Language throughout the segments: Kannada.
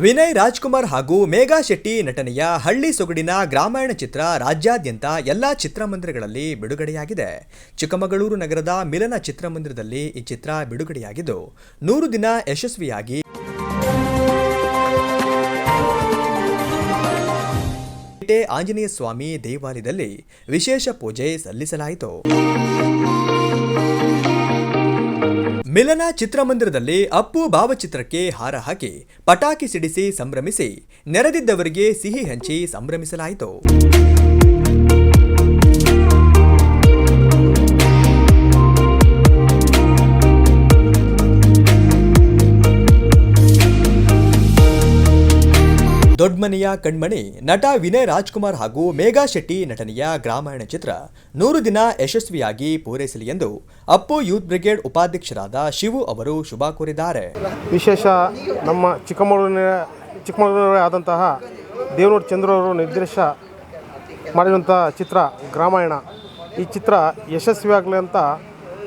ವಿನಯ್ ರಾಜ್ಕುಮಾರ್ ಹಾಗೂ ಮೇಘಾ ಶೆಟ್ಟಿ ನಟನೆಯ ಹಳ್ಳಿ ಸೊಗಡಿನ ಗ್ರಾಮಾಯಣ ಚಿತ್ರ ರಾಜ್ಯಾದ್ಯಂತ ಎಲ್ಲಾ ಚಿತ್ರಮಂದಿರಗಳಲ್ಲಿ ಬಿಡುಗಡೆಯಾಗಿದೆ. ಚಿಕ್ಕಮಗಳೂರು ನಗರದ ಮಿಲನ ಚಿತ್ರಮಂದಿರದಲ್ಲಿ ಈ ಚಿತ್ರ ಬಿಡುಗಡೆಯಾಗಿದ್ದು 100 ದಿನ ಯಶಸ್ವಿಯಾಗಿ ಆಂಜನೇಯ ಸ್ವಾಮಿ ದೇವಾಲಯದಲ್ಲಿ ವಿಶೇಷ ಪೂಜೆ ಸಲ್ಲಿಸಲಾಯಿತು. ಮಿಲನ ಚಿತ್ರಮಂದಿರದಲ್ಲಿ ಅಪ್ಪು ಭಾವಚಿತ್ರಕ್ಕೆ ಹಾರ ಹಾಕಿ ಪಟಾಕಿ ಸಿಡಿಸಿ ಸಂಭ್ರಮಿಸಿ ನೆರೆದಿದ್ದವರಿಗೆ ಸಿಹಿ ಹಂಚಿ ಸಂಭ್ರಮಿಸಲಾಯಿತು. ದೊಡ್ಮನೆಯ ಕಣ್ಮಣಿ ನಟ ವಿನಯ್ ರಾಜ್ಕುಮಾರ್ ಹಾಗೂ ಮೇಘಾ ಶೆಟ್ಟಿ ನಟನೆಯ ಗ್ರಾಮಾಯಣ ಚಿತ್ರ 100 ದಿನ ಯಶಸ್ವಿಯಾಗಿ ಪೂರೈಸಲಿ ಎಂದು ಅಪ್ಪು ಯೂತ್ ಬ್ರಿಗೇಡ್ ಉಪಾಧ್ಯಕ್ಷರಾದ ಶಿವು ಅವರು ಶುಭ ಕೋರಿದ್ದಾರೆ. ವಿಶೇಷ ನಮ್ಮ ಚಿಕ್ಕಮಗಳೂರಿನ ಆದಂತಹ ದೇವನೂರು ಚಂದ್ರ ಅವರು ನಿರ್ದೇಶ ಮಾಡಿರುವಂಥ ಚಿತ್ರ ಗ್ರಾಮಾಯಣ. ಈ ಚಿತ್ರ ಯಶಸ್ವಿಯಾಗಲಿ ಅಂತ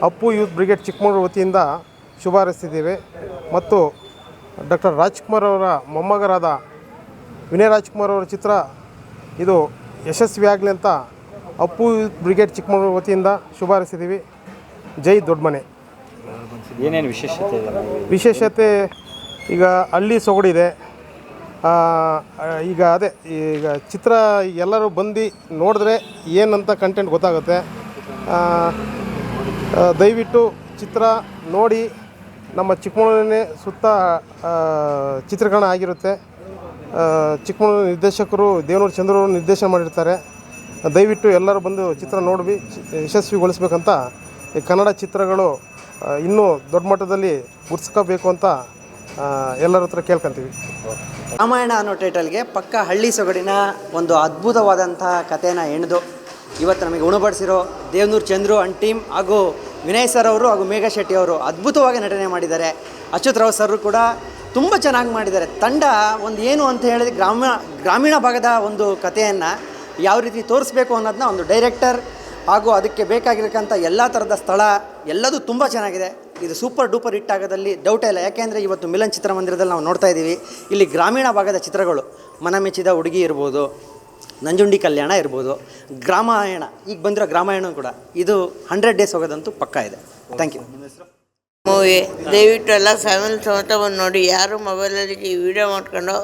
ಅಪ್ಪು ಯೂತ್ ಬ್ರಿಗೇಡ್ ಚಿಕ್ಕಮಗಳೂರು ವತಿಯಿಂದ ಶುಭ ಹಾರೈಸ್ತಿದ್ದೇವೆ. ಮತ್ತು ಡಾಕ್ಟರ್ ರಾಜ್ಕುಮಾರ್ ಅವರ ಮೊಮ್ಮಗರಾದ ವಿನಯ್ ರಾಜ್ಕುಮಾರ್ ಅವರ ಚಿತ್ರ ಇದು ಯಶಸ್ವಿಯಾಗಲಿ ಅಂತ ಅಪ್ಪು ಬ್ರಿಗೇಡ್ ಚಿಕ್ಕಮಗಳೂರು ವತಿಯಿಂದ ಶುಭ ಹಾರೈಸಿದ್ದೀವಿ. ಜೈ ದೊಡ್ಡಮನೆ. ಏನೇನು ವಿಶೇಷತೆ ಈಗ ಹಳ್ಳಿ ಸೊಗಡಿದೆ. ಈಗ ಚಿತ್ರ ಎಲ್ಲರೂ ಬಂದು ನೋಡಿದ್ರೆ ಏನಂತ ಕಂಟೆಂಟ್ ಗೊತ್ತಾಗುತ್ತೆ. ದಯವಿಟ್ಟು ಚಿತ್ರ ನೋಡಿ. ನಮ್ಮ ಚಿಕ್ಕಮಗಳೂರಿನೇ ಸುತ್ತ ಚಿತ್ರೀಕರಣ ಆಗಿರುತ್ತೆ. ಚಿಕ್ಕಮಗಳೂರು ನಿರ್ದೇಶಕರು ದೇವನೂರು ಚಂದ್ರವರು ನಿರ್ದೇಶನ ಮಾಡಿರ್ತಾರೆ. ದಯವಿಟ್ಟು ಎಲ್ಲರೂ ಬಂದು ಚಿತ್ರ ನೋಡಿ ಯಶಸ್ವಿಗೊಳಿಸ್ಬೇಕಂತ ಈ ಕನ್ನಡ ಚಿತ್ರಗಳು ಇನ್ನೂ ದೊಡ್ಡ ಮಟ್ಟದಲ್ಲಿ ಗುರ್ಸ್ಕೋಬೇಕು ಅಂತ ಎಲ್ಲರ ಹತ್ರ ಕೇಳ್ಕೊತೀವಿ. ರಾಮಾಯಣ ಅನ್ನೋ ಟೈಟಲ್ಗೆ ಪಕ್ಕ ಹಳ್ಳಿ ಸೊಗಡಿನ ಒಂದು ಅದ್ಭುತವಾದಂಥ ಕಥೆನ ಹೆಣೆದು ಇವತ್ತು ನಮಗೆ ಉಣಬಡಿಸಿರೋ ದೇವನೂರು ಚಂದ್ರು ಅಂಡ್ ಟೀಮ್ ಹಾಗೂ ವಿನಯ್ ಸರ್ ಅವರು ಹಾಗೂ ಮೇಘಾ ಶೆಟ್ಟಿ ಅವರು ಅದ್ಭುತವಾಗಿ ನಟನೆ ಮಾಡಿದ್ದಾರೆ. ಅಚ್ಯುತ್ ರಾವ್ ಸರ್ ಕೂಡ ತುಂಬ ಚೆನ್ನಾಗಿ ಮಾಡಿದ್ದಾರೆ. ತಂಡ ಒಂದು ಏನು ಅಂತ ಹೇಳಿದ್ರೆ ಗ್ರಾಮೀಣ ಭಾಗದ ಒಂದು ಕಥೆಯನ್ನು ಯಾವ ರೀತಿ ತೋರಿಸ್ಬೇಕು ಅನ್ನೋದನ್ನ ಒಂದು ಡೈರೆಕ್ಟರ್ ಹಾಗೂ ಅದಕ್ಕೆ ಬೇಕಾಗಿರಕ್ಕಂಥ ಎಲ್ಲ ಥರದ ಸ್ಥಳ ಎಲ್ಲದೂ ತುಂಬ ಚೆನ್ನಾಗಿದೆ. ಇದು ಸೂಪರ್ ಡೂಪರ್ ಹಿಟ್ ಆಗೋದಲ್ಲಿ ಡೌಟೇ ಇಲ್ಲ. ಯಾಕೆಂದರೆ ಇವತ್ತು ಮಿಲನ್ ಚಿತ್ರಮಂದಿರದಲ್ಲಿ ನಾವು ನೋಡ್ತಾ ಇದ್ದೀವಿ, ಇಲ್ಲಿ ಗ್ರಾಮೀಣ ಭಾಗದ ಚಿತ್ರಗಳು ಮನಮೆಚ್ಚಿದ ಹುಡುಗಿ ಇರ್ಬೋದು, ನಂಜುಂಡಿ ಕಲ್ಯಾಣ ಇರ್ಬೋದು, ಗ್ರಾಮಾಯಣ ಈಗ ಬಂದಿರೋ ಗ್ರಾಮಾಯಣ ಕೂಡ ಇದು 100 ಡೇಸ್ ಹೋಗೋದಂತೂ ಪಕ್ಕಾ ಇದೆ. Thank you. ಮೂವಿ ದಯವಿಟ್ಟು ಎಲ್ಲ ಫ್ಯಾಮಿಲಿ ಸಮೇತ ಬಂದು ನೋಡಿ. ಯಾರು ಮೊಬೈಲಲ್ಲಿ ವಿಡಿಯೋ ಮಾಡ್ಕೊಂಡು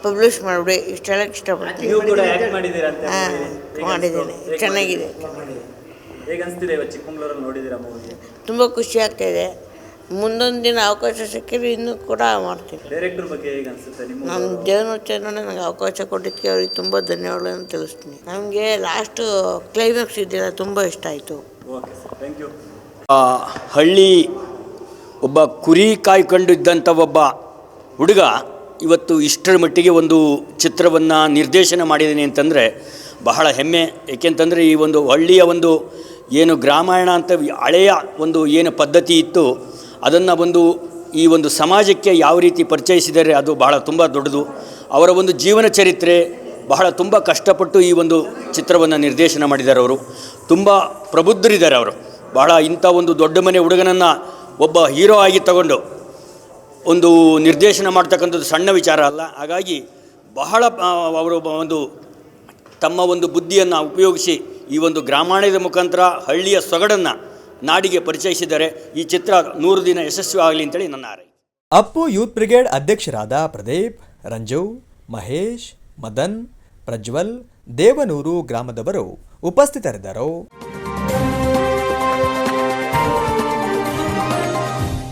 ಪಬ್ಲಿಷ್ ಮಾಡಿಬಿಡಿ. ಇಷ್ಟು ಹೇಳಕ್ಕೆ ಇಷ್ಟಪಡ್ತೀನಿ. ಮಾಡಿದ್ದೀನಿ, ಚೆನ್ನಾಗಿದೆ. ತುಂಬ ಖುಷಿ ಆಗ್ತಾಯಿದೆ. ಮುಂದೊಂದು ದಿನ ಅವಕಾಶ ಸಿಕ್ಕಿದ್ರೆ ಇನ್ನೂ ಕೂಡ ಮಾಡ್ತೀನಿ. ನಮ್ಮ ದೇವನೂರು ಚಂದ್ರನೇ ನನಗೆ ಅವಕಾಶ ಕೊಟ್ಟಿದ್ದಕ್ಕೆ ಅವ್ರಿಗೆ ತುಂಬ ಧನ್ಯವಾದಗಳನ್ನು ತಿಳಿಸ್ತೀನಿ. ನಮಗೆ ಲಾಸ್ಟು ಕ್ಲೈಮ್ಯಾಕ್ಸ್ ಇದೆಯಲ್ಲ ತುಂಬ ಇಷ್ಟ ಆಯಿತು. ಹಳ್ಳಿ ಒಬ್ಬ ಕುರಿ ಕಾಯ್ಕೊಂಡಿದ್ದಂಥ ಒಬ್ಬ ಹುಡುಗ ಇವತ್ತು ಇಷ್ಟರ ಮಟ್ಟಿಗೆ ಒಂದು ಚಿತ್ರವನ್ನು ನಿರ್ದೇಶನ ಮಾಡಿದ್ದೀನಿ ಅಂತಂದರೆ ಬಹಳ ಹೆಮ್ಮೆ. ಏಕೆಂತಂದರೆ ಈ ಒಂದು ಹಳ್ಳಿಯ ಒಂದು ಏನು ಗ್ರಾಮಾಯಣ ಅಂತ ಹಳೆಯ ಒಂದು ಏನು ಪದ್ಧತಿ ಇತ್ತು ಅದನ್ನು ಈ ಒಂದು ಸಮಾಜಕ್ಕೆ ಯಾವ ರೀತಿ ಪರಿಚಯಿಸಿದರೆ ಅದು ಬಹಳ ತುಂಬ ದೊಡ್ಡದು. ಅವರ ಒಂದು ಜೀವನ ಚರಿತ್ರೆ ಬಹಳ ತುಂಬ ಕಷ್ಟಪಟ್ಟು ಈ ಒಂದು ಚಿತ್ರವನ್ನು ನಿರ್ದೇಶನ ಮಾಡಿದ್ದಾರೆ. ಅವರು ತುಂಬ ಪ್ರಬುದ್ಧರಿದ್ದಾರೆ. ಅವರು ಬಹಳ ಇಂಥ ಒಂದು ದೊಡ್ಡ ಮನೆ ಹುಡುಗನನ್ನು ಒಬ್ಬ ಹೀರೋ ಆಗಿ ತಗೊಂಡು ಒಂದು ನಿರ್ದೇಶನ ಮಾಡ್ತಕ್ಕಂಥದ್ದು ಸಣ್ಣ ವಿಚಾರ ಅಲ್ಲ. ಹಾಗಾಗಿ ಬಹಳ ಅವರು ತಮ್ಮ ಒಂದು ಬುದ್ಧಿಯನ್ನು ಉಪಯೋಗಿಸಿ ಈ ಒಂದು ಗ್ರಾಮಾಯಣದ ಮುಖಾಂತರ ಹಳ್ಳಿಯ ಸೊಗಡನ್ನು ನಾಡಿಗೆ ಪರಿಚಯಿಸಿದ್ದಾರೆ. ಈ ಚಿತ್ರ 100 ದಿನ ಯಶಸ್ವಿ ಆಗಲಿ ಅಂತೇಳಿ ನನ್ನ ಆರೈಕೆ. ಅಪ್ಪು ಯೂತ್ ಬ್ರಿಗೇಡ್ ಅಧ್ಯಕ್ಷರಾದ ಪ್ರದೀಪ್, ರಂಜು, ಮಹೇಶ್, ಮದನ್, ಪ್ರಜ್ವಲ್, ದೇವನೂರು ಗ್ರಾಮದವರು ಉಪಸ್ಥಿತರಿದ್ದರು.